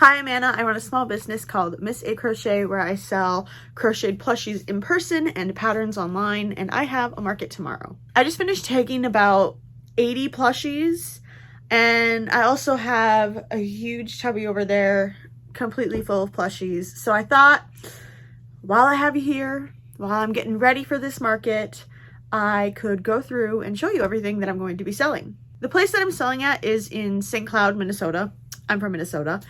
Hi, I'm Anna. I run a small business called Miss A Crochet where I sell crocheted plushies in person and patterns online, and I have a market tomorrow. I just finished tagging about 80 plushies, and I also have a huge tubby over there completely full of plushies. So I thought, while I have you here, while I'm getting ready for this market, I could go through and show you everything that I'm going to be selling. The place that I'm selling at is in St. Cloud, Minnesota. I'm from Minnesota.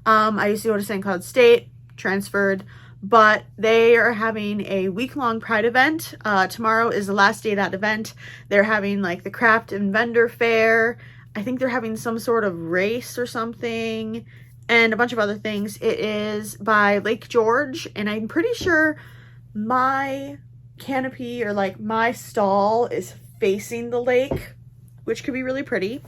I used to go to St. Cloud State, transferred, but they are having a week-long Pride event. Tomorrow is the last day of that event. They're having like the craft and vendor fair. I think they're having some sort of race or something and a bunch of other things. It is by Lake George, and I'm pretty sure my canopy or like my stall is facing the lake, which could be really pretty.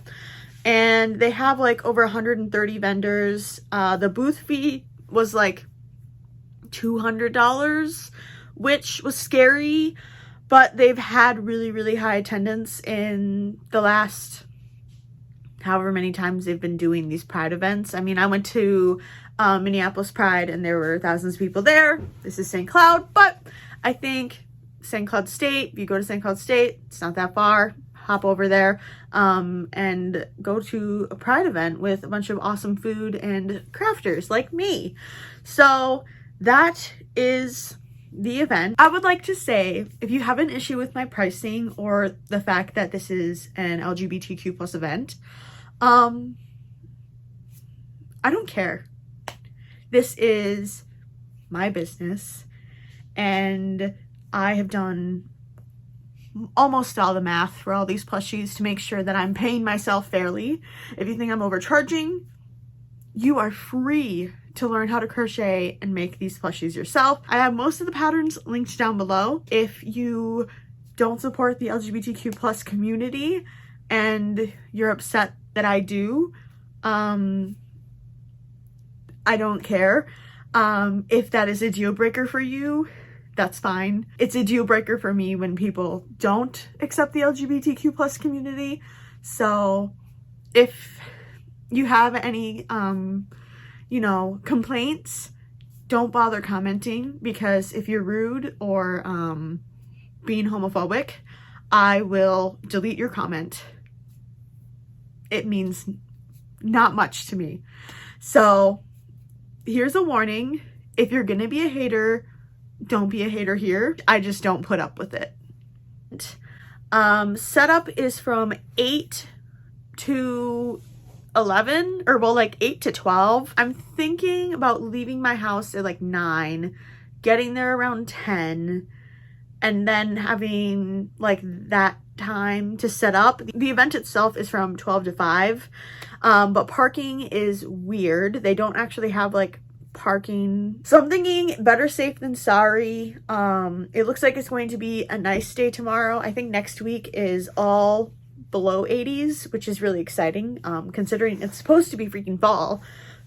And they have like over 130 vendors. The booth fee was like $200, which was scary, but they've had really high attendance in the last however many times they've been doing these Pride events. I mean, I went to Minneapolis Pride and there were thousands of people there. This is St. Cloud, but I think St. Cloud State, if you go to St. Cloud State, it's not that far. Hop over there and go to a Pride event with a bunch of awesome food and crafters like me. So that is the event. I would like to say, if you have an issue with my pricing or the fact that this is an LGBTQ plus event, I don't care. This is my business and I have done almost all the math for all these plushies to make sure that I'm paying myself fairly. If you think I'm overcharging, you are free to learn how to crochet and make these plushies yourself. I have most of the patterns linked down below. If you don't support the LGBTQ plus community and you're upset that I do, I don't care. If that is a deal breaker for you, that's fine. It's a deal breaker for me when people don't accept the LGBTQ plus community. So if you have any, complaints, don't bother commenting, because if you're rude or being homophobic, I will delete your comment. It means not much to me. So here's a warning. If you're gonna be a hater, don't be a hater here. I just don't put up with it. Setup is from 8 to 11, or well, like 8 to 12. I'm thinking about leaving my house at like 9, getting there around 10, and then having like that time to set up. The event itself is from 12 to 5, but parking is weird. They don't actually have like parking. So I'm thinking better safe than sorry. It looks like it's going to be a nice day tomorrow. I think next week is all below 80s, which is really exciting, considering it's supposed to be freaking fall.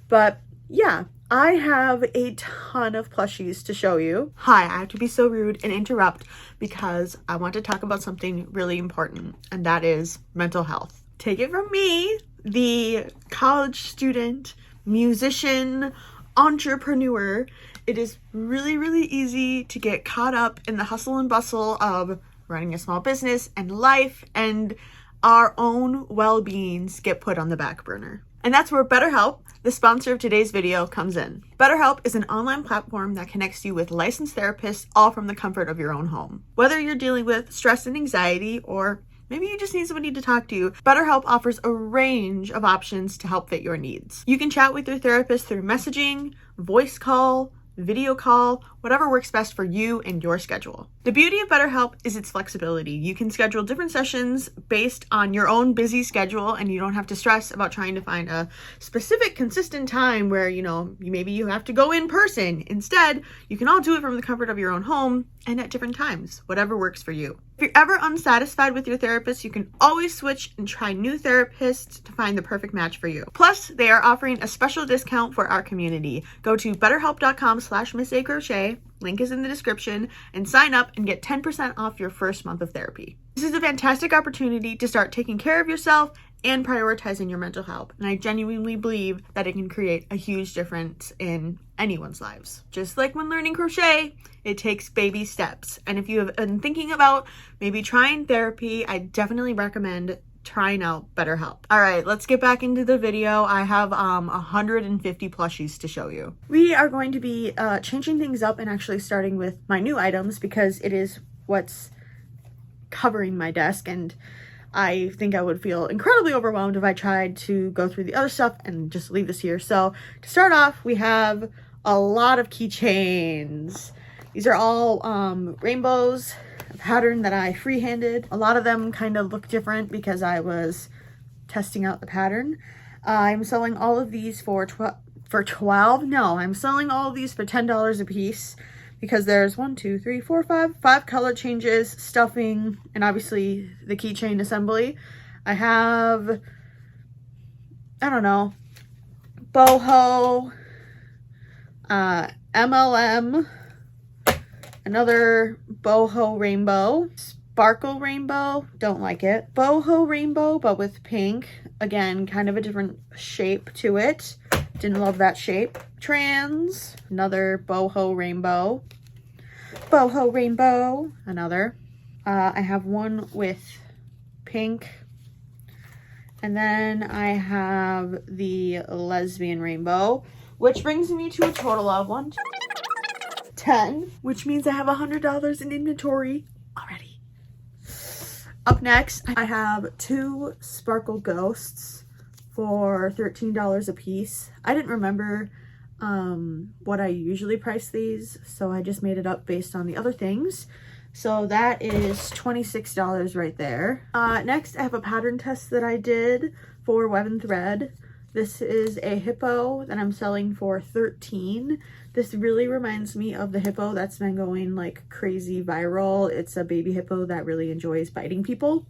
But yeah, I have a ton of plushies to show you. Hi, I have to be so rude and interrupt because I want to talk about something really important, and that is mental health. Take it from me, the college student, musician, entrepreneur. It is really easy to get caught up in the hustle and bustle of running a small business and life, and our own well-beings get put on the back burner. And that's where BetterHelp, the sponsor of today's video, comes in. BetterHelp is an online platform that connects you with licensed therapists, all from the comfort of your own home. Whether you're dealing with stress and anxiety, or maybe you just need somebody to talk to, BetterHelp offers a range of options to help fit your needs. You can chat with your therapist through messaging, voice call, video call, whatever works best for you and your schedule. The beauty of BetterHelp is its flexibility. You can schedule different sessions based on your own busy schedule, and you don't have to stress about trying to find a specific consistent time where, maybe you have to go in person. Instead, you can all do it from the comfort of your own home and at different times, whatever works for you. If you're ever unsatisfied with your therapist, you can always switch and try new therapists to find the perfect match for you. Plus, they are offering a special discount for our community. Go to betterhelp.com/MissACrochet, link is in the description, and sign up and get 10% off your first month of therapy. This is a fantastic opportunity to start taking care of yourself and prioritizing your mental health. And I genuinely believe that it can create a huge difference in anyone's lives. Just like when learning crochet, it takes baby steps. And if you have been thinking about maybe trying therapy, I definitely recommend trying out BetterHelp. All right, let's get back into the video. I have 150 plushies to show you. We are going to be changing things up and actually starting with my new items because it is what's covering my desk, and I think I would feel incredibly overwhelmed if I tried to go through the other stuff and just leave this here. So to start off, we have a lot of keychains. These are all rainbows, a pattern that I freehanded. A lot of them kind of look different because I was testing out the pattern. I'm selling all of these for $12. No, I'm selling all of these for $10 a piece because there's 5 color changes, stuffing, and obviously the keychain assembly. I have, I don't know, boho, MLM, another boho rainbow, sparkle rainbow, don't like it, boho rainbow but with pink, again kind of a different shape to it, didn't love that shape, trans, another boho rainbow, another, I have one with pink, and then I have the lesbian rainbow, which brings me to a total of 10, which means I have $100 in inventory already. Up next, I have 2 sparkle ghosts for $13 a piece. I didn't remember what I usually price these, so I just made it up based on the other things. So that is $26 right there. Next, I have a pattern test that I did for Web and Thread. This is a hippo that I'm selling for $13. This really reminds me of the hippo that's been going like crazy viral. It's a baby hippo that really enjoys biting people.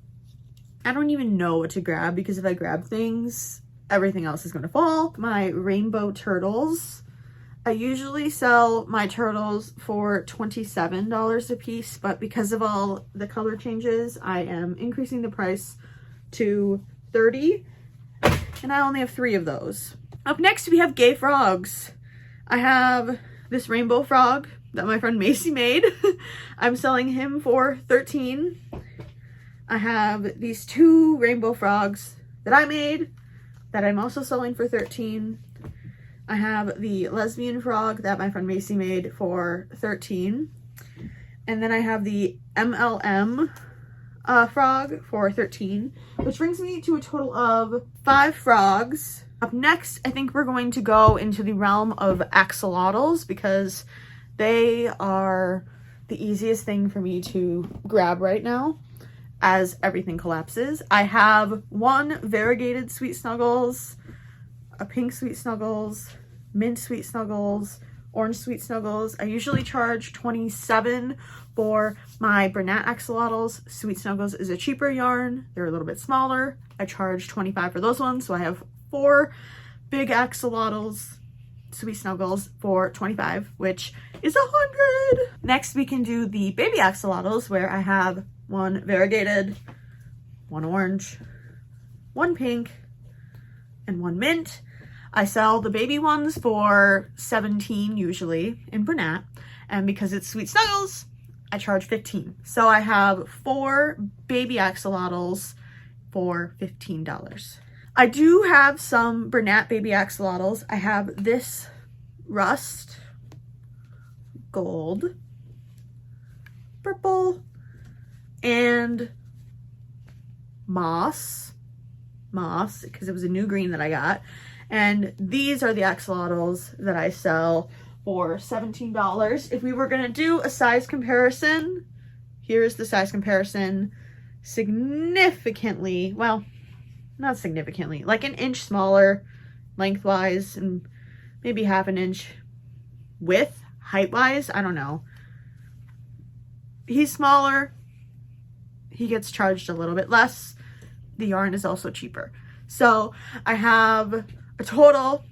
I don't even know what to grab because if I grab things, everything else is going to fall. My rainbow turtles. I usually sell my turtles for $27 a piece, but because of all the color changes, I am increasing the price to $30. And I only have 3 of those. Up next, we have gay frogs. I have this rainbow frog that my friend Macy made. I'm selling him for $13. I have these 2 rainbow frogs that I made that I'm also selling for $13. I have the lesbian frog that my friend Macy made for $13. And then I have the MLM frog for $13, which brings me to a total of 5 frogs. Up next, I think we're going to go into the realm of axolotls because they are the easiest thing for me to grab right now as everything collapses. I have 1 variegated Sweet Snuggles, a pink Sweet Snuggles, mint Sweet Snuggles, orange Sweet Snuggles. I usually charge $27 for my Bernat axolotls. Sweet Snuggles is a cheaper yarn. They're a little bit smaller. I charge $25 for those ones. So I have 4 big axolotls, Sweet Snuggles for $25, which is $100. Next, we can do the baby axolotls where I have 1 variegated, 1 orange, 1 pink, and 1 mint. I sell the baby ones for $17 usually in Bernat, and because it's Sweet Snuggles, I charge $15. So I have 4 baby axolotls for $15. I do have some Bernat baby axolotls. I have this rust, gold, purple, and moss, because it was a new green that I got. And these are the axolotls that I sell for $17. If we were going to do a size comparison, here's the size comparison. Significantly, well, not significantly, like an inch smaller lengthwise and maybe half an inch width, height-wise, I don't know. He's smaller. He gets charged a little bit less. The yarn is also cheaper. So I have a total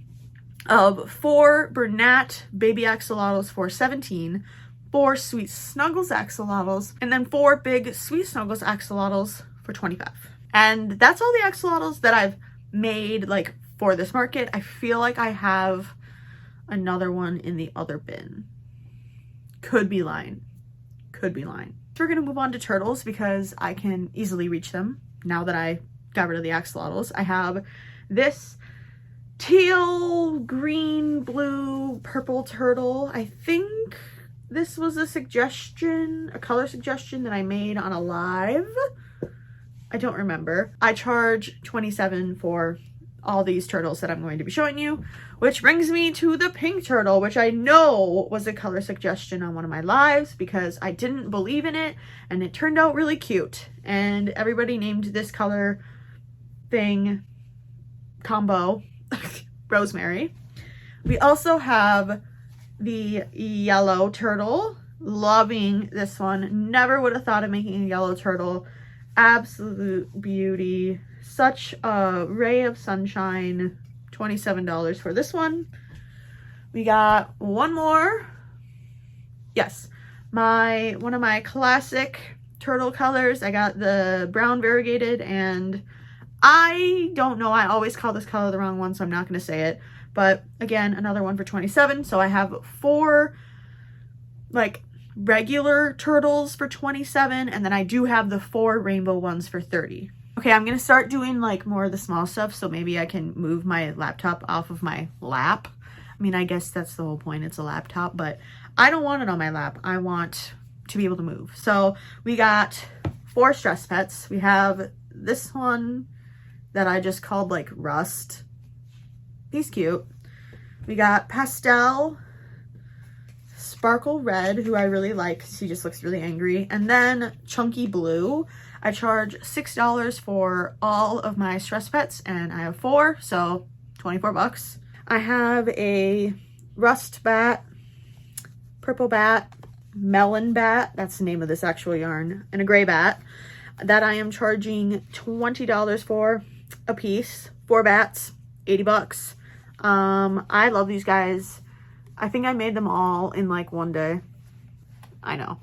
of 4 Bernat baby axolotls for $17, 4 Sweet Snuggles axolotls, and then 4 big Sweet Snuggles axolotls for $25. And that's all the axolotls that I've made like for this market. I feel like I have another one in the other bin. Could be lying. Could be lying. So we're gonna move on to turtles because I can easily reach them now that I got rid of the axolotls. I have this teal, green, blue, purple turtle. I think this was a suggestion, a color suggestion that I made on a live. I don't remember. I charge $27 for all these turtles that I'm going to be showing you, which brings me to the pink turtle, which I know was a color suggestion on one of my lives because I didn't believe in it and it turned out really cute. And everybody named this color thing combo Rosemary. We also have the yellow turtle. Loving this one. Never would have thought of making a yellow turtle. Absolute beauty. Such a ray of sunshine. $27 for this one. We got one more. Yes, one of my classic turtle colors. I got the brown variegated, and I don't know, I always call this color the wrong one, so I'm not going to say it. But again, another one for $27. So I have 4 like regular turtles for $27, and then I do have the 4 rainbow ones for $30. Okay, I'm gonna start doing like more of the small stuff, so maybe I can move my laptop off of my lap. I mean, I guess that's the whole point, it's a laptop, but I don't want it on my lap. I want to be able to move. So we got 4 stress pets. We have this one that I just called like Rust. He's cute. We got Pastel, Sparkle Red, who I really like because he just looks really angry, and then Chunky Blue. I charge $6 for all of my stress pets, and I have 4, so 24 bucks. I have a Rust Bat, Purple Bat, Melon Bat, that's the name of this actual yarn, and a Gray Bat that I am charging $20 for a piece. 4 bats, 80 bucks. I love these guys. I think I made them all in like one day. I know.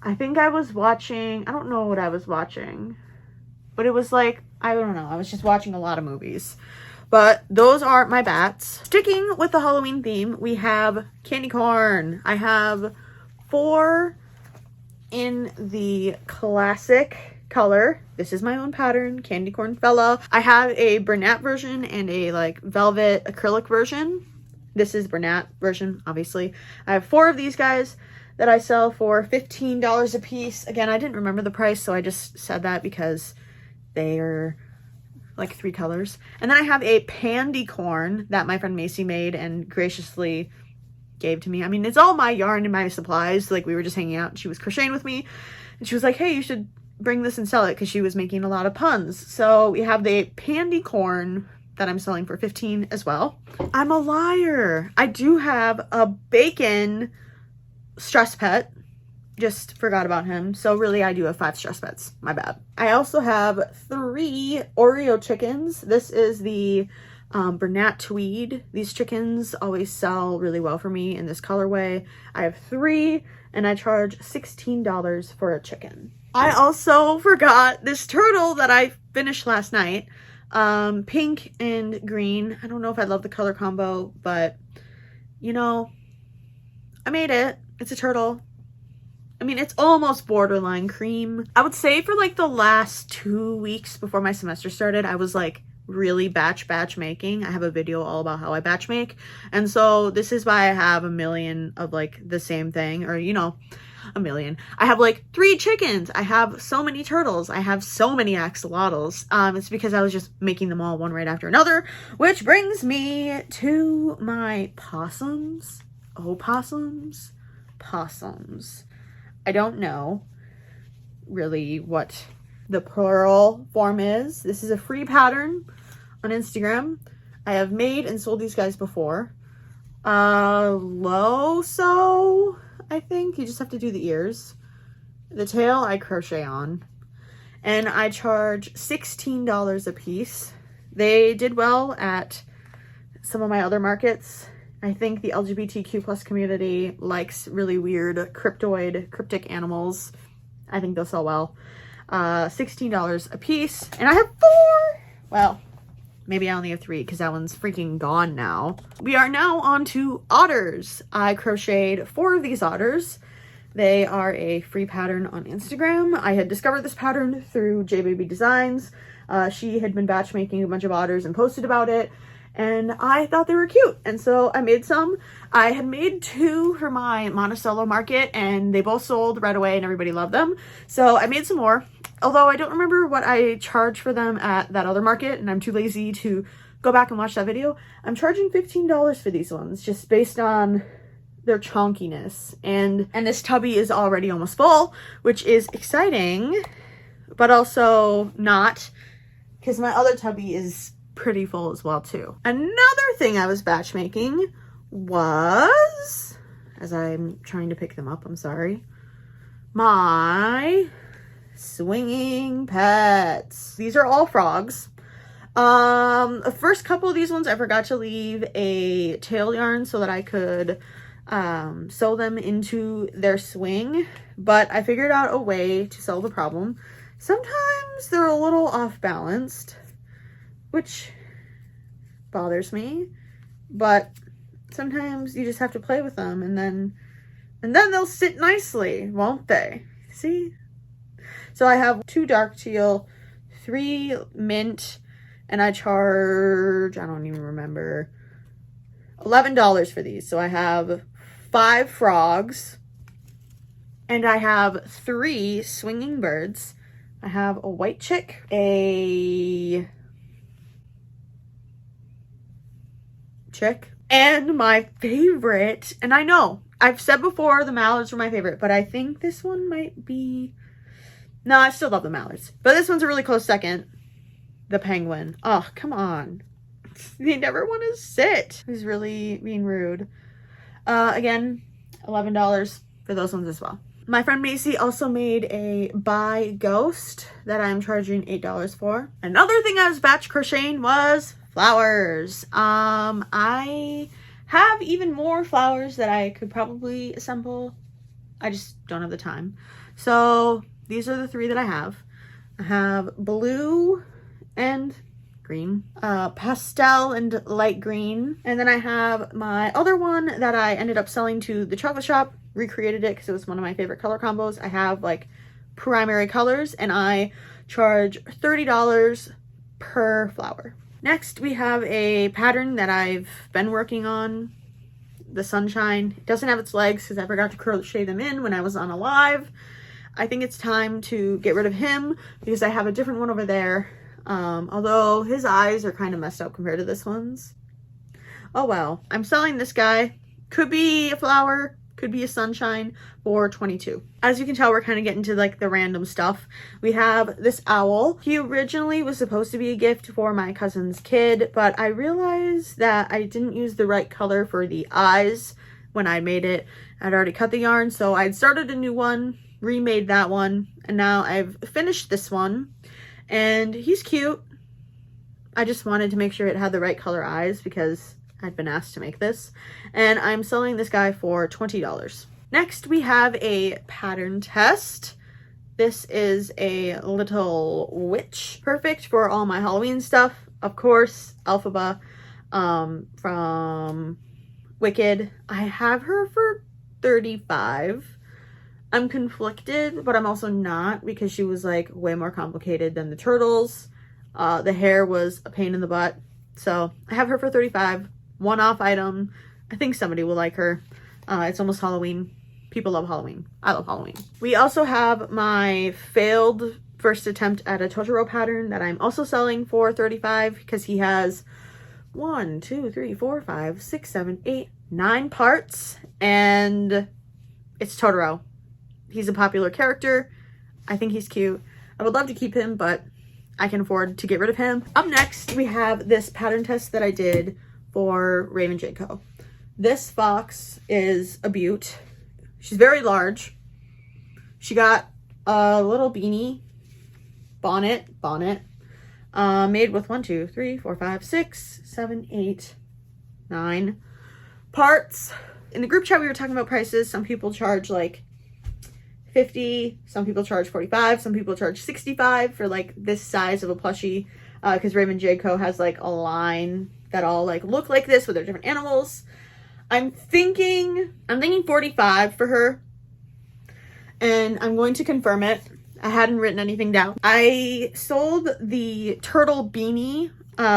I think I was watching, I don't know what I was watching, but it was like, I don't know, I was just watching a lot of movies. But those are my bats. Sticking with the Halloween theme, we have candy corn. I have 4 in the classic color. This is my own pattern, Candy Corn Fella. I have a Bernat version and a like velvet acrylic version. This is Bernat version, obviously. I have 4 of these guys that I sell for $15 a piece. Again, I didn't remember the price, so I just said that because they are like 3 colors. And then I have a Pandy Corn that my friend Macy made and graciously gave to me. I mean, it's all my yarn and my supplies. Like, we were just hanging out and she was crocheting with me. And she was like, hey, you should bring this and sell it, because she was making a lot of puns. So we have the Pandy Corn that I'm selling for $15 as well. I'm a liar. I do have a Bacon stress pet. Just forgot about him. So really I do have 5 stress pets. My bad. I also have 3 Oreo chickens. This is the Bernat Tweed. These chickens always sell really well for me in this colorway. I have 3 and I charge $16 for a chicken. I also forgot this turtle that I finished last night. Pink and green. I don't know if I love the color combo, but you know, I made it. It's a turtle. I mean, it's almost borderline cream. I would say for like the last 2 weeks before my semester started, I was like really batch making. I have a video all about how I batch make. And so this is why I have a million of like the same thing, or you know, a million. I have like 3 chickens. I have so many turtles. I have so many axolotls. It's because I was just making them all one right after another, which brings me to my possums. Oh, possums. I don't know really what the plural form is. This is a free pattern on Instagram. I have made and sold these guys before. Loso, I think. You just have to do the ears. The tail I crochet on. And I charge $16 a piece. They did well at some of my other markets. I think the LGBTQ plus community likes really weird cryptic animals. I think they'll sell well. $16 a piece. And I have 4. Well, maybe I only have 3 because that one's freaking gone now. We are now on to otters. I crocheted 4 of these otters. They are a free pattern on Instagram. I had discovered this pattern through JBaby Designs. She had been batch making a bunch of otters and posted about it, and I thought they were cute, and so I made some. I had made 2 for my Monticello market, and they both sold right away and everybody loved them. So I made some more, although I don't remember what I charged for them at that other market, and I'm too lazy to go back and watch that video. I'm charging $15 for these ones, just based on their chonkiness, and this tubby is already almost full, which is exciting, but also not, because my other tubby is pretty full as well too. Another thing I was batch making was, as I'm trying to pick them up, I'm sorry, my swinging pets. These are all frogs. The first couple of these ones I forgot to leave a tail yarn so that I could sew them into their swing, but I figured out a way to solve the problem. Sometimes they're a little off balanced, which bothers me, but sometimes you just have to play with them, and then they'll sit nicely, won't they? See? So I have 2 dark teal, 3 mint, and I charge, I don't even remember, $11 for these. So I have 5 frogs, and I have 3 swinging birds. I have a white chick, a chick, and my favorite, and I know I've said before the mallards were my favorite, but I think this one might be, no, I still love the mallards, but this one's a really close second, the penguin. Oh, come on. They never want to sit. He's really being rude. Again, $11 for those ones as well. My friend Macy also made a buy ghost that I'm charging $8 for. Another thing I was batch crocheting was flowers. I have even more flowers that I could probably assemble. I just don't have the time. So these are the 3 that I have. I have blue and green, pastel and light green, and then I have my other one that I ended up selling to the chocolate shop, recreated it because it was one of my favorite color combos. I have like primary colors, and I charge $30 per flower. Next, we have a pattern that I've been working on, the sunshine. It doesn't have its legs because I forgot to crochet them in when I was on a live. I think it's time to get rid of him because I have a different one over there. Although his eyes are kind of messed up compared to this one's. Oh well. I'm selling this guy. Could be a flower, could be a sunshine, for $22. As you can tell, we're kind of getting to like the random stuff. We have this owl. He originally was supposed to be a gift for my cousin's kid, but I realized that I didn't use the right color for the eyes when I made it. I'd already cut the yarn, so I'd started a new one, remade that one, and now I've finished this one. And he's cute. I just wanted to make sure it had the right color eyes because I'd been asked to make this. And I'm selling this guy for $20. Next, we have a pattern test. This is a little witch. Perfect for all my Halloween stuff. Of course, Elphaba from Wicked. I have her for $35. I'm conflicted, but I'm also not because she was like way more complicated than the turtles. The hair was a pain in the butt. So I have her for $35. One-off item. I think somebody will like her. It's almost Halloween. People love Halloween. I love Halloween. We also have my failed first attempt at a Totoro pattern that I'm also selling for $35 because he has 1, 2, 3, 4, 5, 6, 7, 8, 9 parts, and it's Totoro. He's a popular character. I think he's cute. I would love to keep him, but I can afford to get rid of him. Up next, we have this pattern test that I did for Raven J Co. This fox is a beaut. She's very large. She got a little beanie, bonnet, made with 1, 2, 3, 4, 5, 6, 7, 8, 9 parts. In the group chat, we were talking about prices. Some people charge like $50. Some people charge $45. Some people charge $65 for like this size of a plushie. Because Raymond J. Co. has like a line that all like look like this with their different animals. I'm thinking $45 for her. And I'm going to confirm it. I hadn't written anything down. I sold the turtle beanie,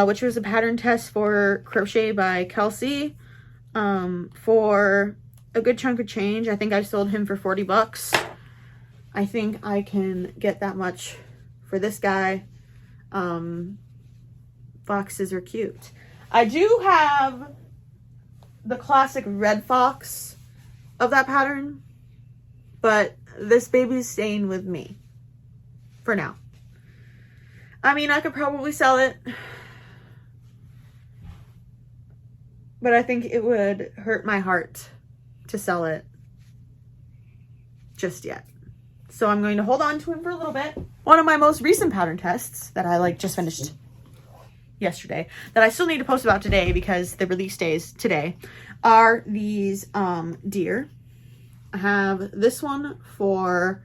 which was a pattern test for Crochet by Kelsey, for a good chunk of change. I think I sold him for $40. I think I can get that much for this guy. Foxes are cute. I do have the classic red fox of that pattern, but this baby's staying with me for now. I mean, I could probably sell it, but I think it would hurt my heart to sell it just yet. So I'm going to hold on to him for a little bit. One of my most recent pattern tests that I like just finished yesterday, that I still need to post about today because the release day is today, are these deer. I have this one for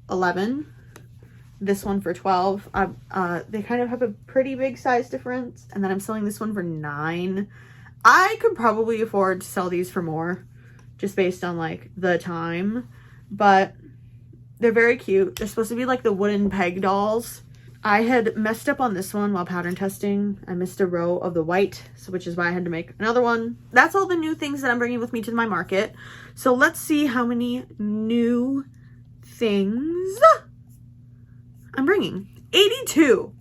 $11, this one for $12. They kind of have a pretty big size difference, and then I'm selling this one for $9. I could probably afford to sell these for more, just based on like the time, but they're very cute. They're supposed to be like the wooden peg dolls. I had messed up on this one while pattern testing. I missed a row of the white, so which is why I had to make another one. That's all the new things that I'm bringing with me to my market. So let's see how many new things I'm bringing. 82.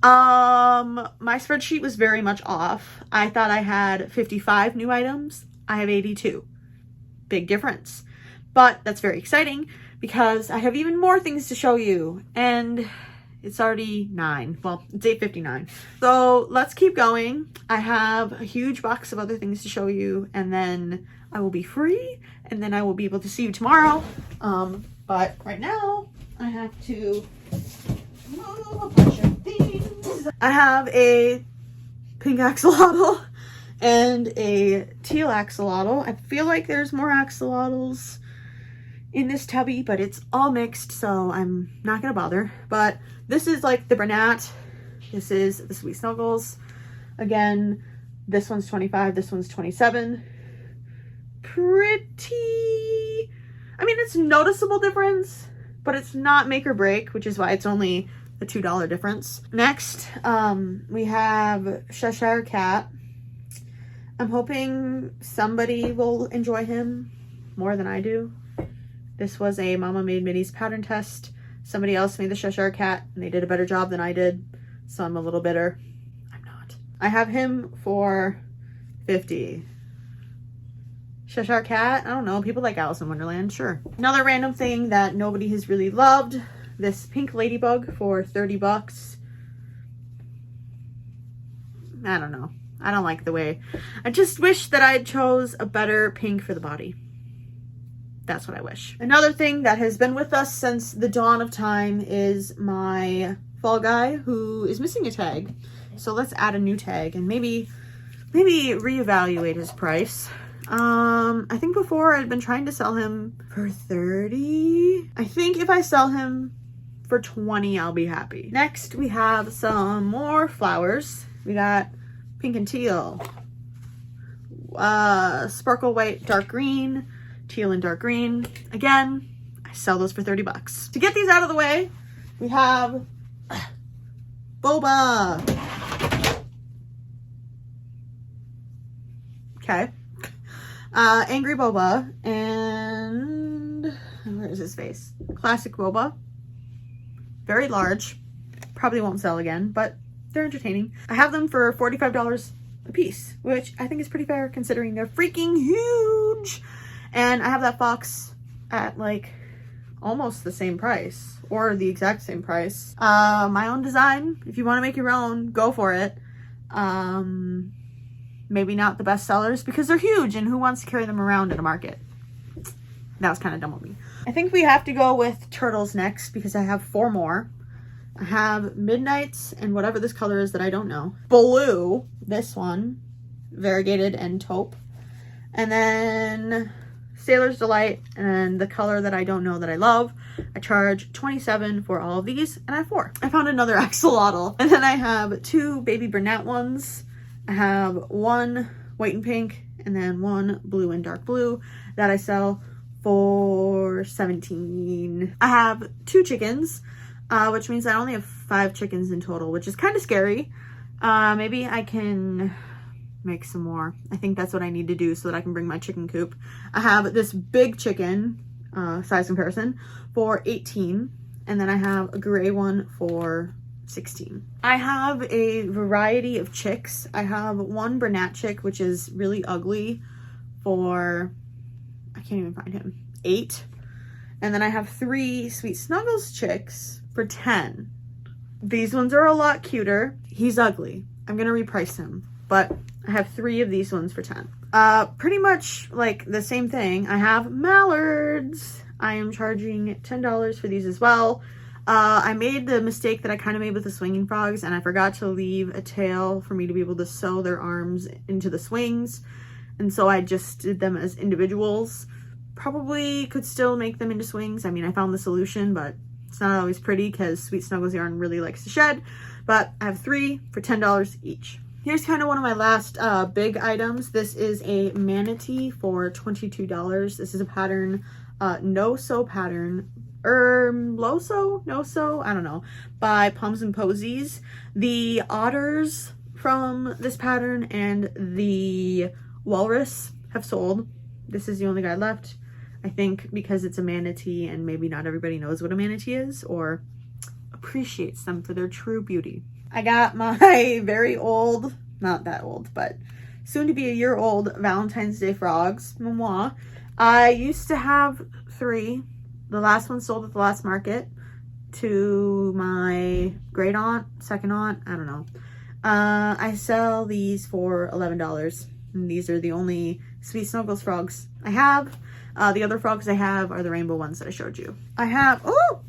My spreadsheet was very much off. I thought I had 55 new items. I have 82. Big difference. But that's very exciting because I have even more things to show you. And it's already 9. Well, it's 8:59. So let's keep going. I have a huge box of other things to show you, and then I will be free, and then I will be able to see you tomorrow. But right now I have to move a bunch of things. I have a pink axolotl and a teal axolotl. I feel like there's more axolotls in this tubby, but it's all mixed, so I'm not gonna bother. But this is like the Bernat. This is the Sweet Snuggles. Again, this one's 25, this one's 27. Pretty, I mean, it's noticeable difference, but it's not make or break, which is why it's only a $2 difference. Next, we have Cheshire Cat. I'm hoping somebody will enjoy him more than I do. This was a Mama Made Minis pattern test. Somebody else made the Cheshire Cat and they did a better job than I did, so I'm a little bitter. I'm not. I have him for $50. Cheshire Cat, I don't know, people like Alice in Wonderland, sure. Another random thing that nobody has really loved, this pink ladybug for $30. I don't know. I don't like the way. I just wish that I chose a better pink for the body. That's what I wish. Another thing that has been with us since the dawn of time is my fall guy who is missing a tag. So let's add a new tag and maybe reevaluate his price. I think before I'd been trying to sell him for $30. I think if I sell him for $20, I'll be happy. Next, we have some more flowers. We got pink and teal, sparkle white, dark green, teal and dark green. Again, I sell those for $30. To get these out of the way, we have Boba. Okay. Angry Boba, and where is his face? Classic Boba. Very large. Probably won't sell again, but they're entertaining. I have them for $45 a piece, which I think is pretty fair considering they're freaking huge. And I have that fox at like almost the same price or the exact same price. My own design. If you want to make your own, go for it. Maybe not the best sellers because they're huge and who wants to carry them around in a market? That was kind of dumb of me. I think we have to go with turtles next because I have 4 more. I have Midnights and whatever this color is that I don't know. Blue, this one, variegated and taupe. And then Sailor's Delight, and the color that I don't know that I love. I charge $27 for all of these, and I have 4. I found another axolotl, and then I have 2 baby brunette ones. I have 1 white and pink, and then 1 blue and dark blue that I sell for $17. I have 2 chickens, which means I only have 5 chickens in total, which is kind of scary. Maybe I can make some more. I think that's what I need to do so that I can bring my chicken coop. I have this big chicken, size comparison, for $18, and then I have a gray one for $16. I have a variety of chicks. I have 1 brunette chick, which is really ugly, for, I can't even find him, $8. And then I have 3 Sweet Snuggles chicks for $10. These ones are a lot cuter. He's ugly. I'm gonna reprice him, but I have 3 of these ones for $10. Pretty much like the same thing. I have mallards. I am charging $10 for these as well. I made the mistake that I kind of made with the swinging frogs, and I forgot to leave a tail for me to be able to sew their arms into the swings. And so I just did them as individuals. Probably could still make them into swings. I mean, I found the solution, but it's not always pretty because Sweet Snuggles yarn really likes to shed. But I have 3 for $10 each. Here's kind of one of my last big items. This is a manatee for $22. This is a pattern, no sew pattern, low sew, no sew, I don't know, by Pums and Posies. The otters from this pattern and the walrus have sold. This is the only guy left. I think because it's a manatee and maybe not everybody knows what a manatee is or appreciates them for their true beauty. I got my very old, not that old, but soon to be a year old Valentine's Day frogs, Memoir. I used to have 3. The last one sold at the last market to my great aunt, second aunt, I don't know. I sell these for $11. And these are the only Sweet Snuggles frogs I have. The other frogs I have are the rainbow ones that I showed you. I have, oh,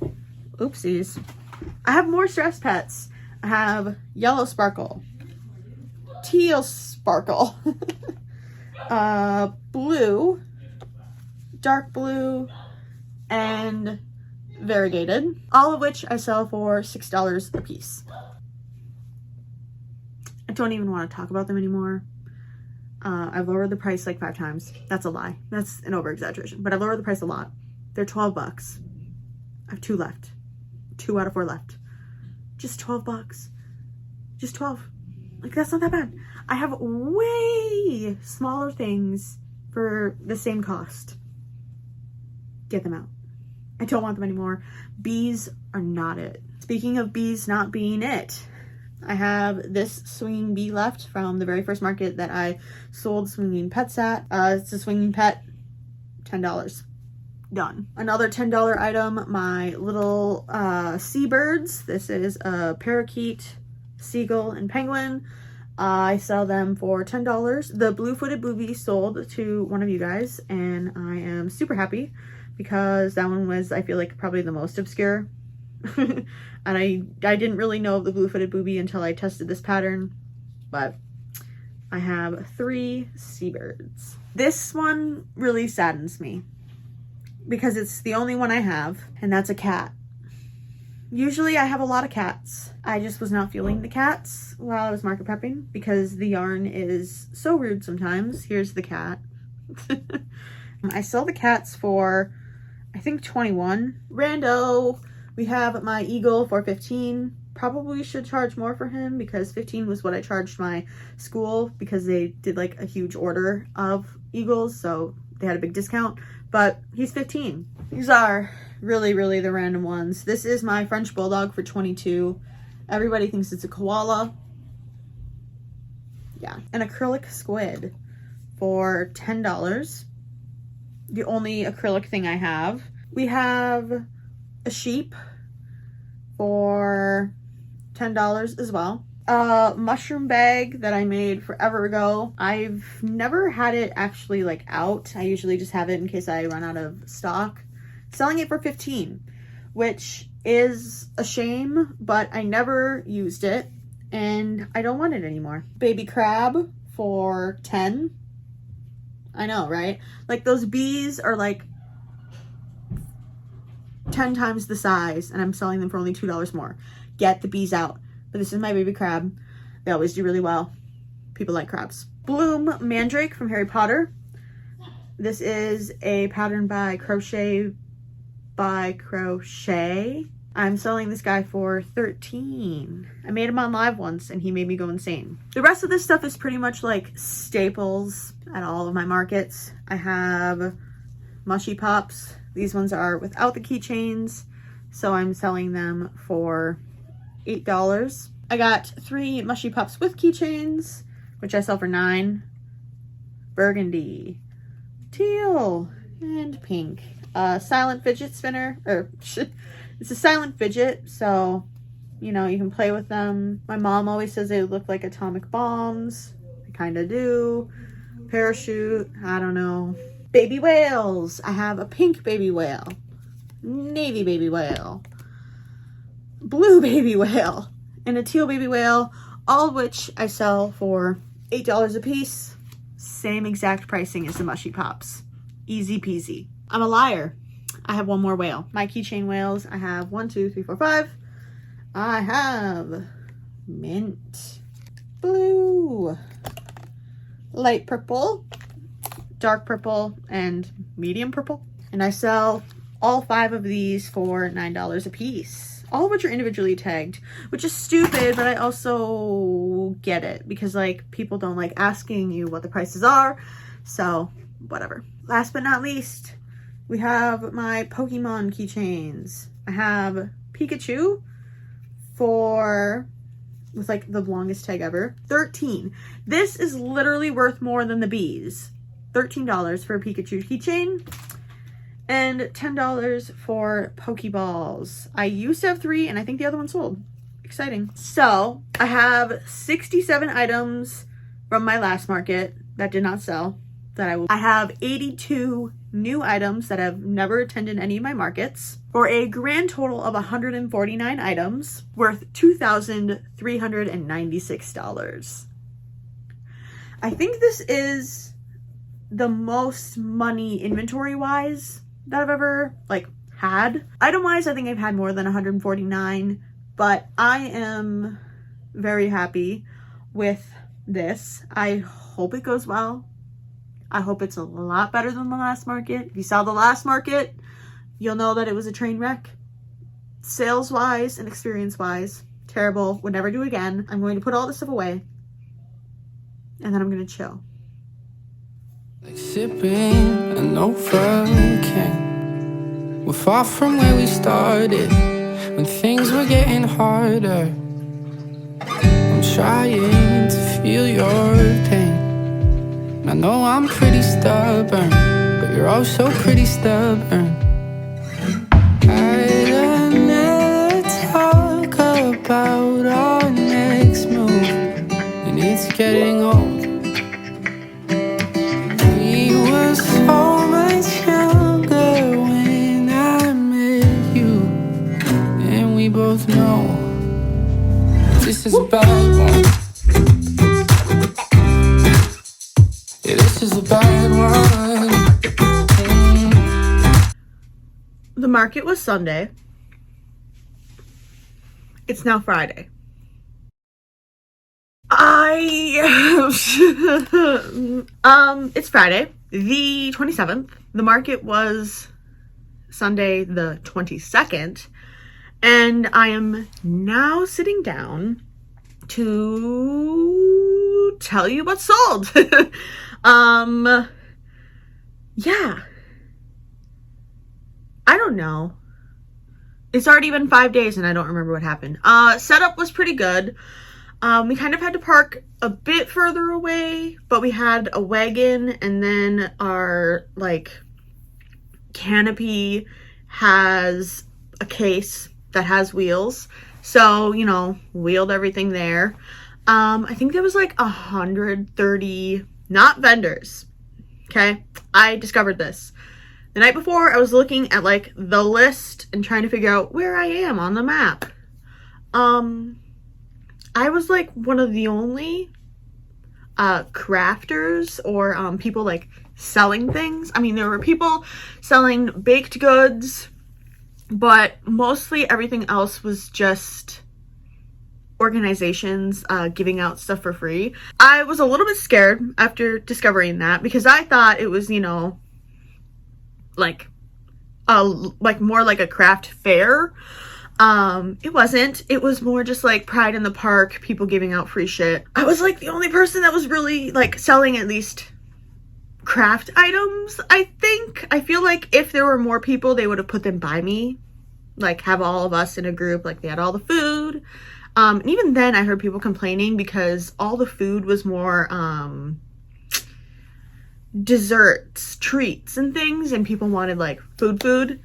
oopsies. I have more stress pets. I have yellow sparkle, teal sparkle, blue, dark blue, and variegated, all of which I sell for $6 a piece. I don't even want to talk about them anymore. I've lowered the price like 5 times. That's a lie. That's an over-exaggeration, but I've lowered the price a lot. They're $12. I have 2 left. 2 out of 4 left. Just $12. Just 12. Like, that's not that bad. I have way smaller things for the same cost. Get them out. I don't want them anymore. Bees are not it. Speaking of bees not being it, I have this swinging bee left from the very first market that I sold swinging pets at. It's a swinging pet, $10. Done. Another $10 item, my little seabirds. This is a parakeet, seagull, and penguin. I sell them for $10. The blue-footed booby sold to one of you guys, and I am super happy because that one was, I feel like, probably the most obscure. And I didn't really know of the blue-footed booby until I tested this pattern, but I have 3 seabirds. This one really saddens me because it's the only one I have, and that's a cat. Usually I have a lot of cats. I just was not feeling the cats while I was market prepping because the yarn is so rude sometimes. Here's the cat. I sell the cats for, I think, $21. Rando. We have my eagle for $15. Probably should charge more for him because $15 was what I charged my school because they did like a huge order of eagles, so they had a big discount, but he's $15. These are really, really the random ones. This is my French bulldog for $22. Everybody thinks it's a koala. Yeah. An acrylic squid for $10. The only acrylic thing I have. We have a sheep for $10 as well. A mushroom bag that I made forever ago. I've never had it actually like out. I usually just have it in case I run out of stock. Selling it for $15, which is a shame, but I never used it and I don't want it anymore. Baby crab for $10. I know, right? Like those bees are like 10 times the size and I'm selling them for only $2 more. Get the bees out. But this is my baby crab. They always do really well. People like crabs. Bloom Mandrake from Harry Potter. This is a pattern by Crochet. I'm selling this guy for $13. I made him on live once and he made me go insane. The rest of this stuff is pretty much like staples at all of my markets. I have mushy pops. These ones are without the keychains, so I'm selling them for $8. I got 3 mushy pops with keychains, which I sell for $9. Burgundy, teal, and pink. Silent fidget spinner, or it's a silent fidget, so you know, you can play with them. My mom always says they look like atomic bombs. They kind of do. Parachute, I don't know. Baby whales. I have a pink baby whale, navy baby whale, blue baby whale, and a teal baby whale, all of which I sell for $8 a piece. Same exact pricing as the mushy pops. Easy peasy. I'm a liar. I have one more whale. My keychain whales, I have 1, 2, 3, 4, 5. I have mint, blue, light purple, dark purple, and medium purple. And I sell all 5 of these for $9 a piece. All of which are individually tagged, which is stupid, but I also get it because like people don't like asking you what the prices are. So whatever. Last but not least, we have my Pokemon keychains. I have Pikachu with like the longest tag ever, $13. This is literally worth more than the bees. $13 for a Pikachu keychain and $10 for Pokeballs. I used to have 3 and I think the other one sold. Exciting. So I have 67 items from my last market that did not sell. I have 82 new items that have never attended any of my markets for a grand total of 149 items worth $2,396. I think this is the most money inventory wise that I've ever like had. Item wise, I think I've had more than 149, but I am very happy with this. I hope it goes well. I hope it's a lot better than the last market. If you saw the last market, you'll know that it was a train wreck. Sales wise and experience wise, terrible. Would never do again. I'm going to put all this stuff away and then I'm going to chill. Like sipping an Novocaine. We're far from where we started when things were getting harder. I'm trying to feel your pain. I know I'm pretty stubborn, but you're also pretty stubborn. I'd never talk about our next move, and it's getting old. We were so much younger when I met you, and we both know this is a bad one. This is a bad one. The market was Sunday. It's now Friday. It's Friday, the 27th. The market was Sunday, the 22nd. And I am now sitting down to tell you what's sold. Yeah. I don't know. It's already been 5 days and I don't remember what happened. Setup was pretty good. We kind of had to park a bit further away, but we had a wagon and then our like canopy has a case that has wheels. So, you know, wheeled everything there. I think there was like 130, not vendors. Okay. I discovered this. The night before I was looking at like the list and trying to figure out where I am on the map. I was like one of the only crafters or people like selling things. I mean, there were people selling baked goods, but mostly everything else was just organizations giving out stuff for free. I was a little bit scared after discovering that because I thought it was, you know, like more like a craft fair. It wasn't. It was more just like Pride in the Park, people giving out free shit. I was like the only person that was really like selling at least craft items, I think. I feel like if there were more people, they would have put them by me, like have all of us in a group, like they had all the food. And even then I heard people complaining because all the food was more desserts, treats and things, and people wanted like food,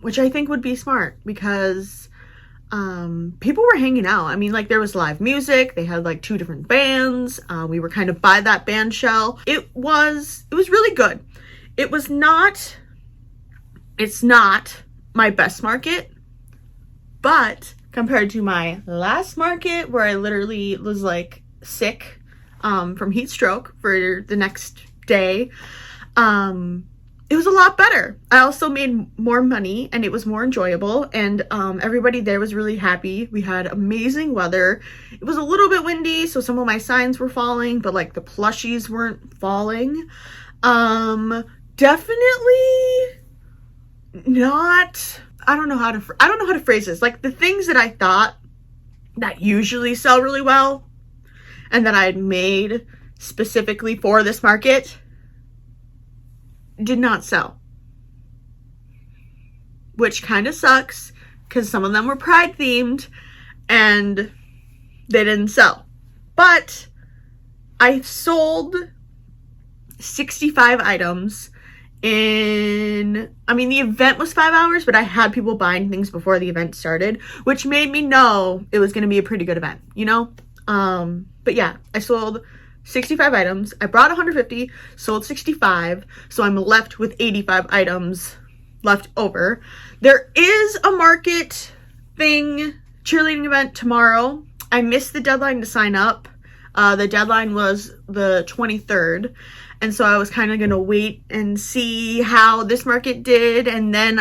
which I think would be smart because people were hanging out. I mean, like there was live music, they had like 2 different bands, we were kind of by that band shell. It was really good. It's not my best market, but compared to my last market where I literally was like sick from heat stroke for the next day, it was a lot better. I also made more money and it was more enjoyable, and everybody there was really happy. We had amazing weather. It was a little bit windy, so some of my signs were falling, but like the plushies weren't falling. Definitely not, I don't know how to phrase this. Like the things that I thought that usually sell really well and that I had made specifically for this market did not sell, which kind of sucks because some of them were Pride themed and they didn't sell. But I sold 65 items in, I mean, the event was 5 hours, but I had people buying things before the event started, which made me know it was going to be a pretty good event, you know? But yeah, I sold 65 items. I brought 150, sold 65, so I'm left with 85 items left over. There is a market thing, cheerleading event tomorrow. I missed the deadline to sign up. The deadline was the 23rd. And so I was kind of going to wait and see how this market did. And then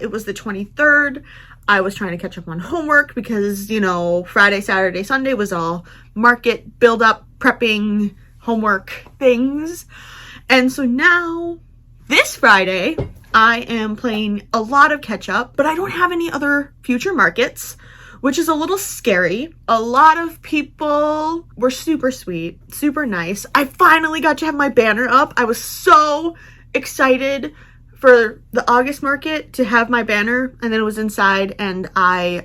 it was the 23rd. I was trying to catch up on homework because, you know, Friday, Saturday, Sunday was all market build up, prepping, homework things. And so now, this Friday, I am playing a lot of catch up, but I don't have any other future markets, which is a little scary. A lot of people were super sweet, super nice. I finally got to have my banner up. I was so excited for the August market to have my banner, and then it was inside and I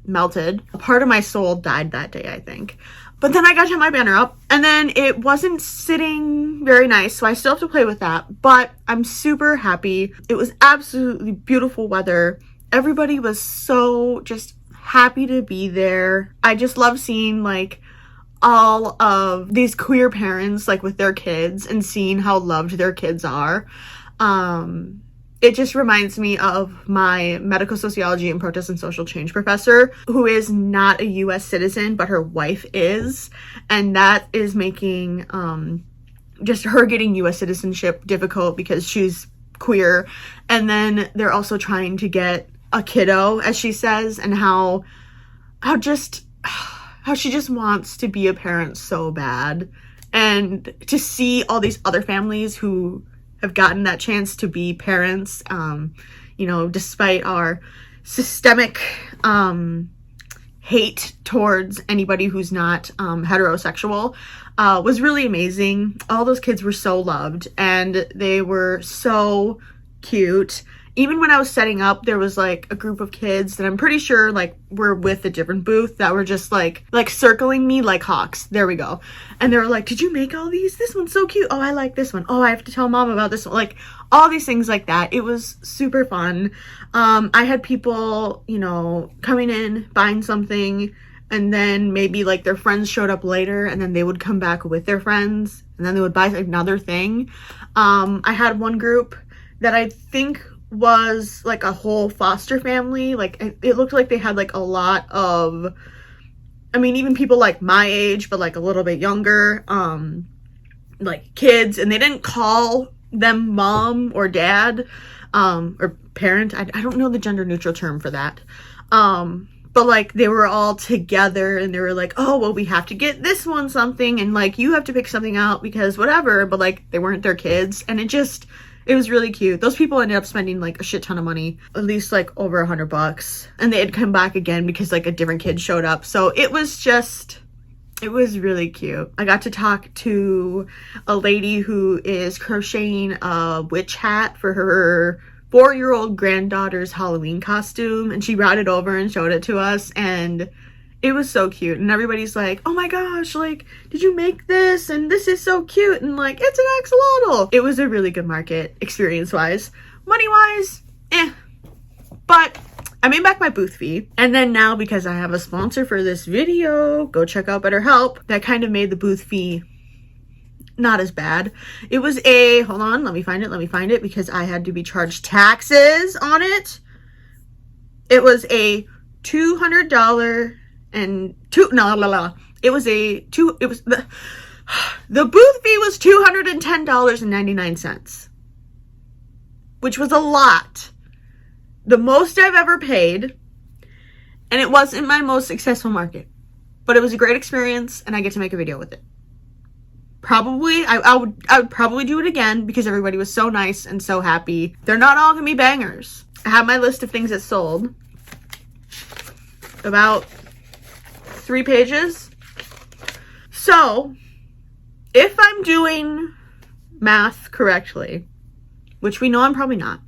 melted. A part of my soul died that day, I think. But then I got to have my banner up, and then it wasn't sitting very nice, so I still have to play with that. But I'm super happy. It was absolutely beautiful weather. Everybody was so just happy to be there. I just love seeing like all of these queer parents like with their kids and seeing how loved their kids are. It just reminds me of my medical sociology and protest and social change professor, who is not a US citizen, but her wife is. And that is making just her getting US citizenship difficult because she's queer. And then they're also trying to get a kiddo, as she says, and how she just wants to be a parent so bad. And to see all these other families who have gotten that chance to be parents, you know, despite our systemic hate towards anybody who's not heterosexual, was really amazing. All those kids were so loved and they were so cute. Even when I was setting up, there was like a group of kids that I'm pretty sure like were with a different booth that were just like circling me like hawks. There we go. And they were like, did you make all these? This one's so cute. Oh, I like this one. Oh, I have to tell mom about this one. Like all these things like that. It was super fun. I had people, you know, coming in, buying something, and then maybe like their friends showed up later and then they would come back with their friends and then they would buy another thing. I had one group that I think was like a whole foster family. Like it looked like they had like a lot of I mean, even people like my age, but like a little bit younger, like kids, and they didn't call them mom or dad, or parent. I don't know the gender neutral term for that. But like they were all together and they were like, oh, well, we have to get this one something, and like you have to pick something out because whatever, but like they weren't their kids, and it was really cute. Those people ended up spending like a shit ton of money, at least like over $100, and they had come back again because like a different kid showed up. So it was really cute. I got to talk to a lady who is crocheting a witch hat for her 4-year-old granddaughter's Halloween costume, and she brought it over and showed it to us, and it was so cute. And everybody's like, oh my gosh, like, did you make this? And this is so cute. And like, it's an axolotl. It was a really good market, experience-wise. Money-wise, but I made back my booth fee. And then now, because I have a sponsor for this video, go check out BetterHelp, that kind of made the booth fee not as bad. It was hold on, let me find it, because I had to be charged taxes on it. It was a $200 and it was the booth fee was $210.99, which was a lot. The most I've ever paid, and it wasn't my most successful market, but it was a great experience, and I get to make a video with it. Probably, I would probably do it again because everybody was so nice and so happy. They're not all gonna be bangers. I have my list of things that sold. About 3 pages. So, if I'm doing math correctly, which we know I'm probably not,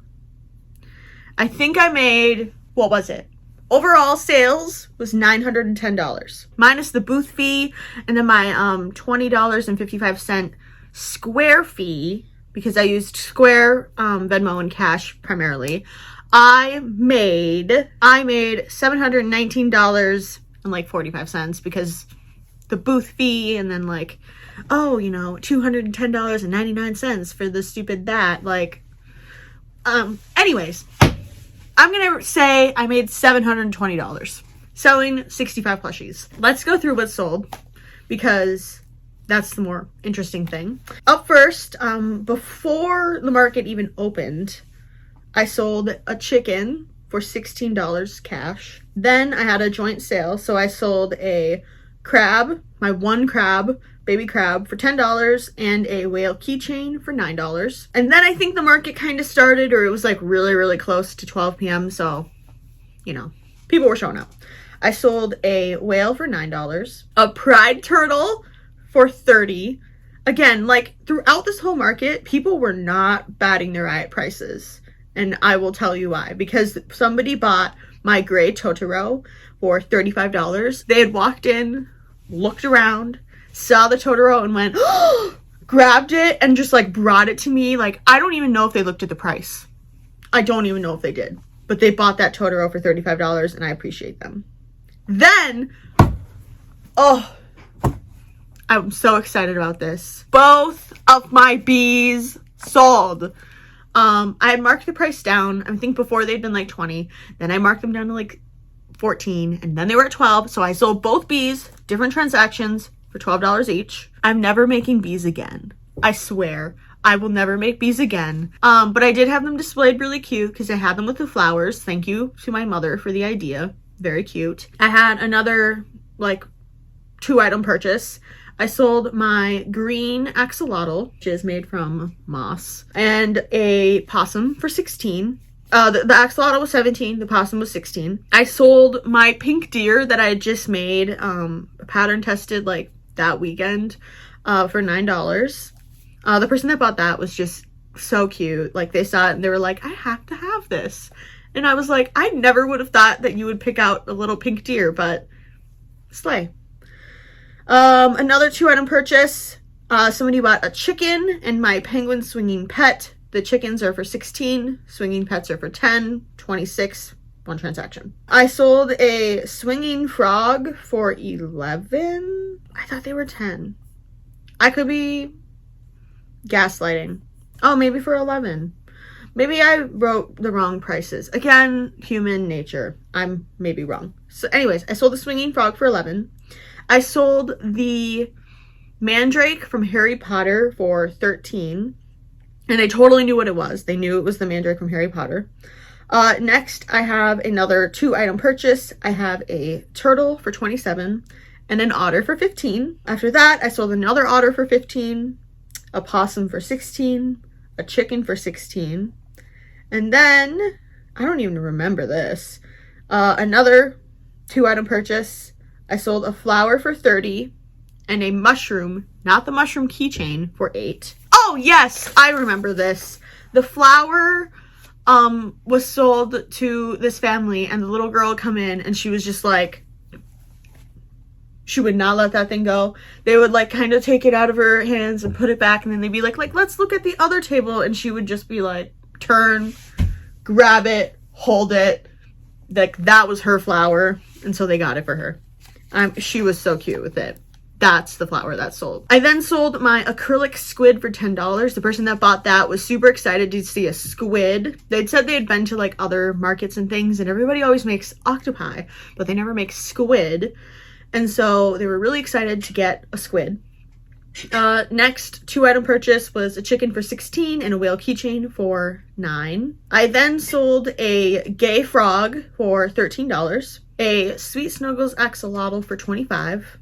I think I made, what was it? Overall sales was $910, minus the booth fee, and then my $20.55 Square fee, because I used Square, Venmo, and cash primarily. I made $719 and like 45 cents because the booth fee, and then like, oh, you know, $210.99 for the stupid that, like, anyways, I'm gonna say I made $720 selling 65 plushies. Let's go through what sold, because that's the more interesting thing. Up first, before the market even opened, I sold a chicken for $16 cash. Then I had a joint sale, so I sold a crab, my one crab, baby crab, for $10, and a whale keychain for $9. And then I think the market kind of started, or it was like really, really close to 12 p.m. So, you know, people were showing up. I sold a whale for $9, a pride turtle for $30. Again, like throughout this whole market, people were not batting their eye at prices. And I will tell you why. Because somebody bought my gray Totoro for $35. They had walked in, looked around, saw the Totoro, and went, oh, grabbed it, and just like brought it to me. Like, I don't even know if they looked at the price. I don't even know if they did. But they bought that Totoro for $35, and I appreciate them. Then, oh, I'm so excited about this. Both of my bees sold. I had marked the price down. I think before they'd been like 20. Then I marked them down to like 14, and then they were at 12. So I sold both bees, different transactions, for $12 each. I'm never making bees again. I swear. I will never make bees again. But I did have them displayed really cute because I had them with the flowers. Thank you to my mother for the idea. Very cute. I had another like 2-item purchase. I sold my green axolotl, which is made from moss, and a possum for $16. The axolotl was $17, the possum was $16. I sold my pink deer that I had just made, pattern tested like that weekend, for $9. The person that bought that was just so cute. Like, they saw it and they were like, I have to have this. And I was like, I never would have thought that you would pick out a little pink deer, but slay. Another 2-item purchase. Somebody bought a chicken and my penguin swinging pet. The chickens are for $16, swinging pets are for $10, $26, one transaction. I sold a swinging frog for $11. I thought they were $10. I could be gaslighting. Oh, maybe for $11. Maybe I wrote the wrong prices. Again, human nature. I'm maybe wrong. So anyways, I sold the swinging frog for 11. I sold the mandrake from Harry Potter for 13. And they totally knew what it was. They knew it was the mandrake from Harry Potter. Next, I have another 2-item purchase. I have a turtle for 27 and an otter for 15. After that, I sold another otter for 15, a possum for 16, a chicken for 16. And then, I don't even remember this, another 2-item purchase. I sold a flower for 30 and a mushroom, not the mushroom keychain, for 8. Oh, yes, I remember this. The flower was sold to this family, and the little girl would come in, and she was just like, she would not let that thing go. They would like kind of take it out of her hands and put it back, and then they'd be like, let's look at the other table, and she would just be like, turn, grab it, hold it. Like, that was her flower, and so they got it for her. She was so cute with it. That's the flower that sold. I then sold my acrylic squid for $10. The person that bought that was super excited to see a squid. They'd said they had been to like other markets and things, and everybody always makes octopi, but they never make squid. And so they were really excited to get a squid. Next 2-item purchase was a chicken for 16 and a whale keychain for 9. I then sold a gay frog for $13, a Sweet Snuggles axolotl for 25.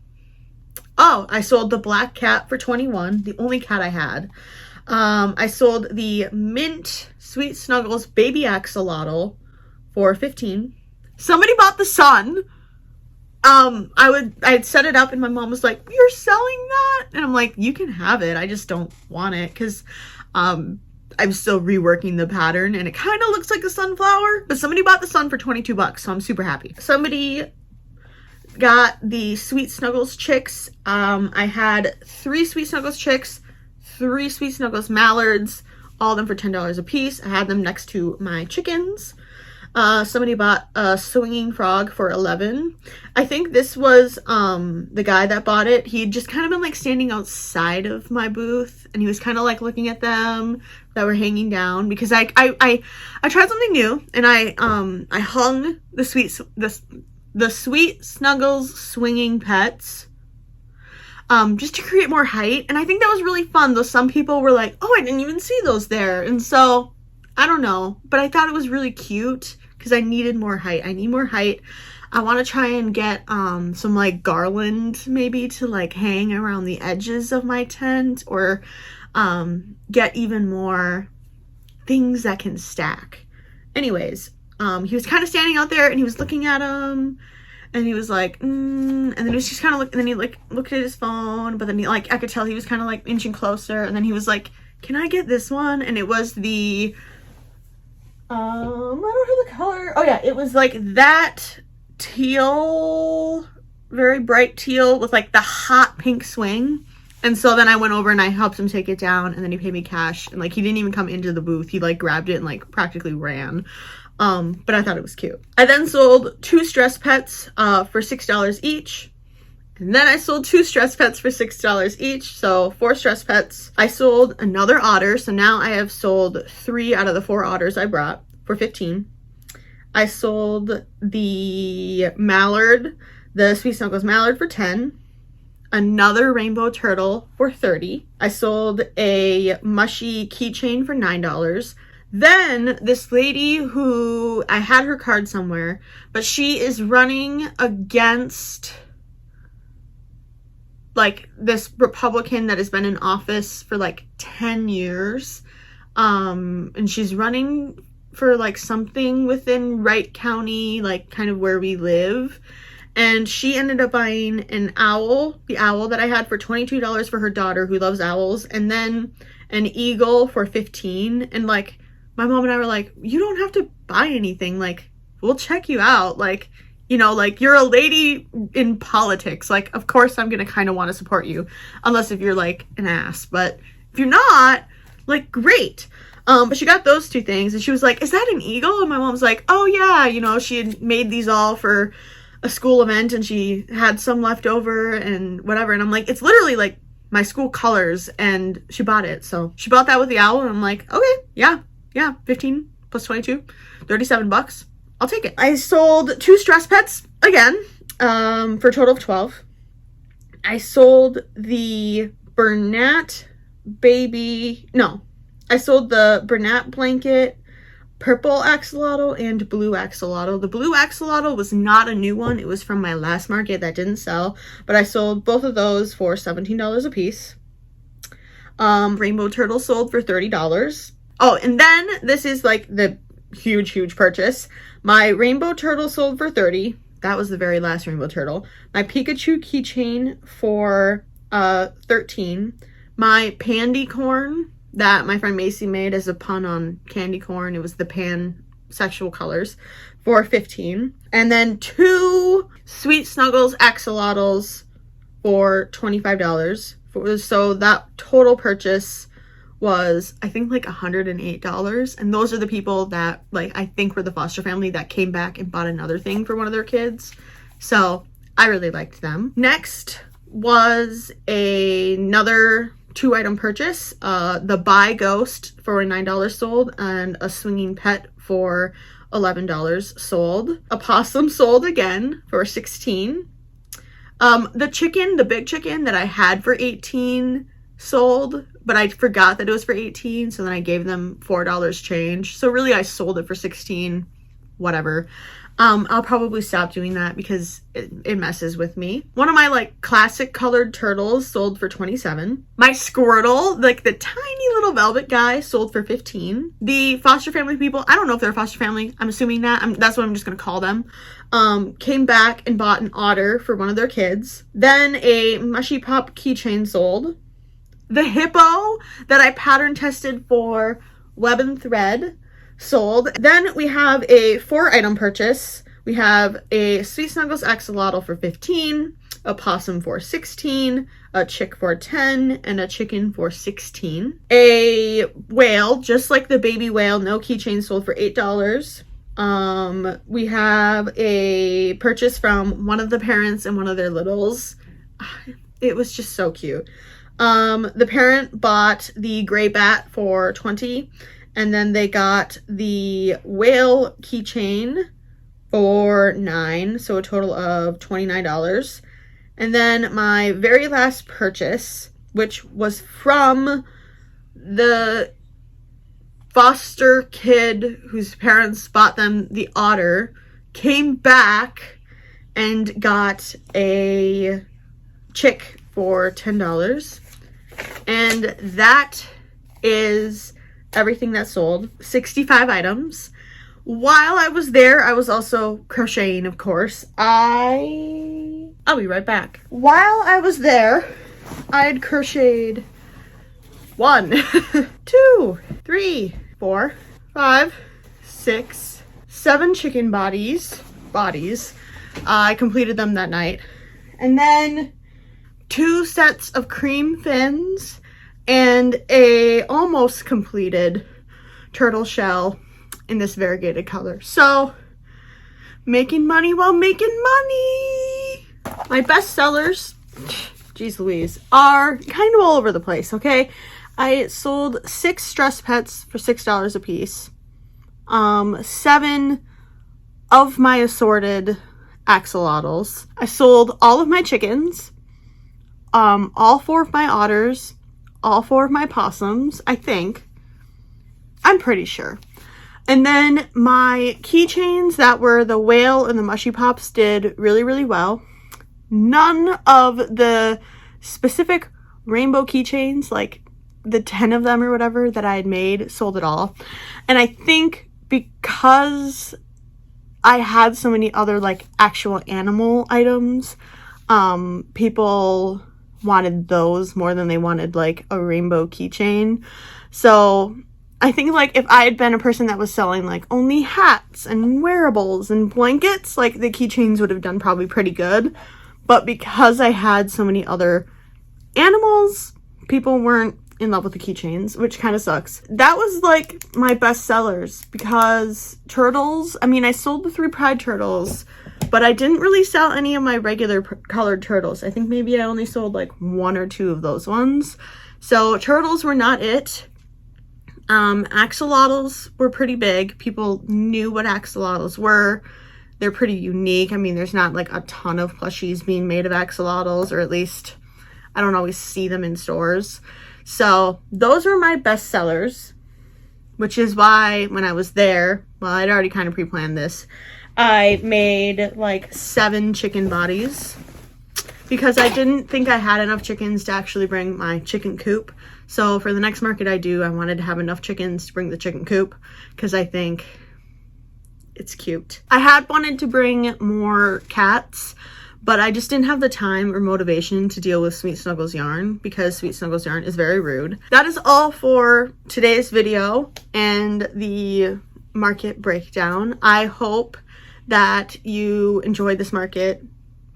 Oh, I sold the black cat for 21, the only cat I had. I sold the mint Sweet Snuggles baby axolotl for 15. Somebody bought the sun. I'd set it up and my mom was like, "You're selling that?" And I'm like, "You can have it. I just don't want it because I'm still reworking the pattern and it kind of looks like a sunflower." But somebody bought the sun for $22, so I'm super happy. Somebody got the Sweet Snuggles chicks. I had 3 Sweet Snuggles chicks, 3 Sweet Snuggles mallards, all of them for $10 a piece. I had them next to my chickens. Somebody bought a swinging frog for 11. I think this was the guy that bought it. He'd just kind of been like standing outside of my booth, and he was kind of like looking at them that were hanging down because I tried something new, and I hung the Sweet Snuggles swinging pets just to create more height, and I think that was really fun. Though some people were like, "Oh, I didn't even see those there," and so I don't know, but I thought it was really cute because I needed more height. I need more height. I want to try and get some like garland maybe to like hang around the edges of my tent, or get even more things that can stack. Anyways, he was kind of standing out there and he was looking at him, and he was like, and then he was just kind of looking, and then he like looked at his phone, but then he like, I could tell he was kind of like inching closer, and then he was like, "Can I get this one?" And it was the I don't have the color. Oh yeah, it was like that teal, very bright teal with like the hot pink swing. And so then I went over and I helped him take it down, and then he paid me cash, and like he didn't even come into the booth. He like grabbed it and like practically ran. But I thought it was cute. I then sold 2 stress pets for $6 each. And then I sold 2 stress pets for $6 each, so 4 stress pets. I sold another otter, so now I have sold 3 out of the 4 otters I brought for 15. I sold the mallard, the Sweet Snuggles mallard for 10. Another rainbow turtle for 30. I sold a mushy keychain for $9. Then this lady who, I had her card somewhere, but she is running against like this Republican that has been in office for like 10 years. And she's running for like something within Wright County, like kind of where we live. And she ended up buying an owl, the owl that I had for $22 for her daughter who loves owls. And then an eagle for 15. And like my mom and I were like, "You don't have to buy anything. Like, we'll check you out. Like, you know, like you're a lady in politics. Like, of course I'm going to kind of want to support you, unless if you're like an ass. But if you're not, like, great." But she got those 2 things, and she was like, "Is that an eagle?" And my mom's like, "Oh yeah, you know, she had made these all for a school event and she had some left over and whatever." And I'm like, "It's literally like my school colors," and she bought it. So she bought that with the owl, and I'm like, "Okay, yeah, Yeah, 15 plus 22, 37 bucks. I'll take it. I sold 2 stress pets again, for a total of 12. I sold the Bernat I sold the Bernat blanket, purple axolotl, and blue axolotl. The blue axolotl was not a new one. It was from my last market that didn't sell, but I sold both of those for $17 a piece. Rainbow turtle sold for $30. Oh, and then this is like the huge purchase. My rainbow turtle sold for $30. That was the very last rainbow turtle. My Pikachu keychain for $13. My pandy corn that my friend Macy made as a pun on candy corn. It was the pansexual colors for $15. And then 2 Sweet Snuggles axolotls for $25. So that total purchase was, I think, like $108. And those are the people that, like, I think were the foster family that came back and bought another thing for one of their kids. So I really liked them. Next was another 2-item purchase. The Buy Ghost for $9 sold, and a Swinging Pet for $11 sold. A possum sold again for $16. The big chicken that I had for $18 sold, but I forgot that it was for $18, so then I gave them $4 change. So really I sold it for $16, whatever. I'll probably stop doing that because it messes with me. One of my like classic colored turtles sold for $27. My Squirtle, like the tiny little velvet guy, sold for $15. The foster family people, I don't know if they're a foster family, I'm assuming that, that's what I'm just gonna call them, came back and bought an otter for one of their kids. Then a Mushy Pop keychain sold. The hippo that I pattern tested for Web and Thread sold. Then we have a 4-item purchase. We have a Sweet Snuggles axolotl for $15, a possum for $16, a chick for $10, and a chicken for $16. A whale, just like the baby whale, no keychain, sold for $8. We have a purchase from one of the parents and one of their littles. It was just so cute. The parent bought the gray bat for $20, and then they got the whale keychain for $9, so a total of $29. And then my very last purchase, which was from the foster kid whose parents bought them the otter, came back and got a chick for $10. And that is everything that sold. 65 items. While I was there, I was also crocheting, of course. I'll be right back. While I was there, I had crocheted 1, 2, 3, 4, 5, 6, 7 chicken bodies. I completed them that night. And then 2 sets of cream fins and a almost completed turtle shell in this variegated color. So, making money while making money. My best sellers, geez Louise, are kind of all over the place, okay? I sold 6 stress pets for $6 a piece. 7 of my assorted axolotls. I sold all of my chickens. All 4 of my otters, all 4 of my possums, I think. I'm pretty sure. And then my keychains that were the whale and the mushy pops did really, really well. None of the specific rainbow keychains, like the 10 of them or whatever that I had made, sold at all. And I think because I had so many other like actual animal items, people wanted those more than they wanted like a rainbow keychain. So I think like if I had been a person that was selling like only hats and wearables and blankets, like the keychains would have done probably pretty good. But because I had so many other animals, people weren't in love with the keychains, which kind of sucks. That was like my best sellers because turtles, I mean, I sold the 3 pride turtles, but I didn't really sell any of my regular colored turtles. I think maybe I only sold like 1 or 2 of those ones. So turtles were not it. Axolotls were pretty big. People knew what axolotls were. They're pretty unique. I mean, there's not like a ton of plushies being made of axolotls, or at least I don't always see them in stores. So those were my best sellers, which is why when I was there, well, I'd already kind of pre-planned this, I made like 7 chicken bodies because I didn't think I had enough chickens to actually bring my chicken coop. So for the next market I do, I wanted to have enough chickens to bring the chicken coop because I think it's cute. I had wanted to bring more cats, but I just didn't have the time or motivation to deal with Sweet Snuggles yarn because Sweet Snuggles yarn is very rude. That is all for today's video and the market breakdown. I hope that you enjoyed this market.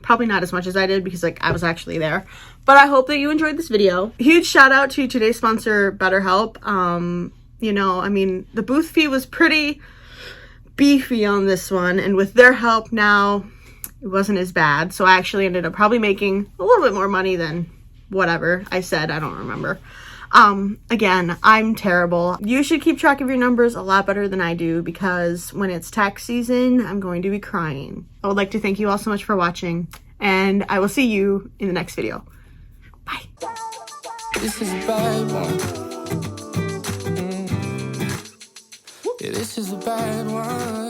Probably not as much as I did because like I was actually there, but I hope that you enjoyed this video. Huge shout out to today's sponsor, BetterHelp. You know, I mean, the booth fee was pretty beefy on this one, and with their help now it wasn't as bad, so I actually ended up probably making a little bit more money than whatever I said. I don't remember. Again, I'm terrible. You should keep track of your numbers a lot better than I do because when it's tax season, I'm going to be crying. I would like to thank you all so much for watching, and I will see you in the next video. Bye. This is a bad one. Yeah, this is a bad one.